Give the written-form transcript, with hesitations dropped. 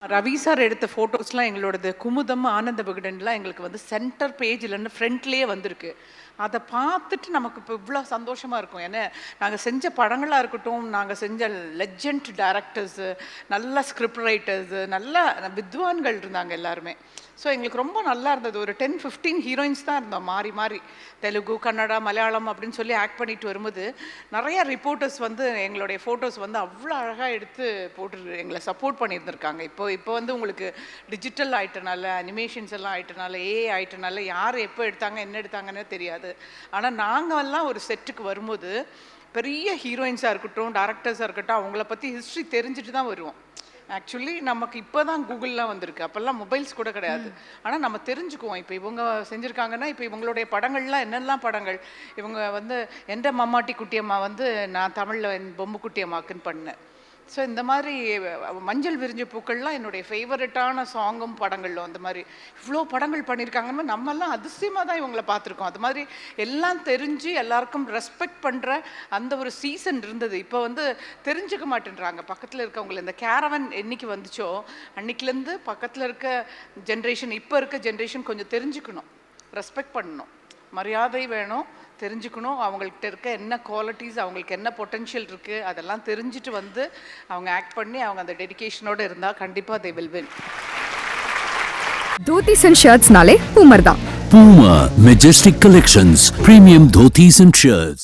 Ravi sir எடுத்த ஃபோட்டோஸ்லாம் எங்களோடது குமுதம், ஆனந்த விகடன்லாம் எங்களுக்கு வந்து சென்டர் பேஜ்லேருந்து ஃப்ரண்ட்லேயே வந்திருக்கு. அதை பார்த்துட்டு நமக்கு இப்போ இவ்வளோ சந்தோஷமாக இருக்கும். ஏன்னா நாங்கள் செஞ்ச படங்களாக இருக்கட்டும், நாங்கள் செஞ்ச லெஜண்ட் டைரக்டர்ஸு, நல்ல ஸ்கிரிப்ட் ரைட்டர்ஸு, நல்ல வித்வான்கள் இருந்தாங்க எல்லாருமே. ஸோ எங்களுக்கு ரொம்ப நல்லா இருந்தது. ஒரு 10-15 ஹீரோயின்ஸ் தான் இருந்தோம் மாறி மாறி. தெலுங்கு, கன்னடா, மலையாளம் அப்படின்னு சொல்லி ஆக்ட் பண்ணிட்டு வரும்போது நிறைய ரிப்போர்ட்டர்ஸ் வந்து எங்களுடைய ஃபோட்டோஸ் வந்து அவ்வளோ அழகாக எடுத்து போட்டு எங்களை சப்போர்ட் பண்ணியிருந்திருக்காங்க. இப்போ வந்து உங்களுக்கு டிஜிட்டல் ஆகிட்டனால, அனிமேஷன்ஸ் எல்லாம் ஆகிட்டனால, ஆகிட்டனால யார் எப்போ எடுத்தாங்க என்ன எடுத்தாங்கன்னே தெரியாது. ஆனால் நாங்கள் எல்லாம் ஒரு செட்டுக்கு வரும்போது பெரிய ஹீரோயின்ஸாக இருக்கட்டும், டேரக்டர்ஸாக இருக்கட்டும், அவங்கள பற்றி ஹிஸ்ட்ரி தெரிஞ்சுட்டு தான் வருவோம். ஆக்சுவலி நமக்கு இப்போ தான் கூகுள்லாம் வந்திருக்கு, அப்போல்லாம் மொபைல்ஸ் கூட கிடையாது. ஆனால் நம்ம தெரிஞ்சுக்குவோம். இப்போ இவங்க செஞ்சுருக்காங்கன்னா இப்போ இவங்களுடைய படங்கள்லாம் என்னெல்லாம் படங்கள், இவங்க வந்து எந்த மம்மாட்டி குட்டியம்மா வந்து நான் தமிழில் பொம்மை குட்டியம்மாக்குன்னு பண்ணேன். ஸோ இந்த மாதிரி மஞ்சள் விரிஞ்ச பூக்கள்லாம் என்னுடைய ஃபேவரட்டான சாங்கும் படங்களில் அந்த மாதிரி இவ்வளோ படங்கள் பண்ணியிருக்காங்கன்னு நம்மெல்லாம் அதிசயமாக தான் இவங்களை பார்த்துருக்கோம். அது மாதிரி எல்லாம் தெரிஞ்சு எல்லாருக்கும் ரெஸ்பெக்ட் பண்ணுற அந்த ஒரு சீசன் இருந்தது. இப்போ வந்து தெரிஞ்சுக்க மாட்டேன்றாங்க பக்கத்தில் இருக்கவங்களை. இந்த கேரவன் என்னைக்கு வந்துச்சோ அன்னைக்குலேருந்து பக்கத்தில் இருக்க ஜென்ரேஷன், இப்போ இருக்க ஜென்ரேஷன் கொஞ்சம் தெரிஞ்சுக்கணும், ரெஸ்பெக்ட் பண்ணணும், மரியாதை வேணும், தெரிஞ்சுக்கணும். அவங்கள்ட்ட இருக்க என்ன குவாலிட்டிஸ், அவங்களுக்கு என்ன பொட்டென்ஷியல் இருக்குது, அதெல்லாம் தெரிஞ்சுட்டு வந்து அவங்க ஆக்ட் பண்ணி அவங்க அந்த டெடிகேஷனோடு இருந்தால் கண்டிப்பாக they will win. Dhotis and shirts naale Poomer da. Puma Majestic Collections, premium dhotis and shirts.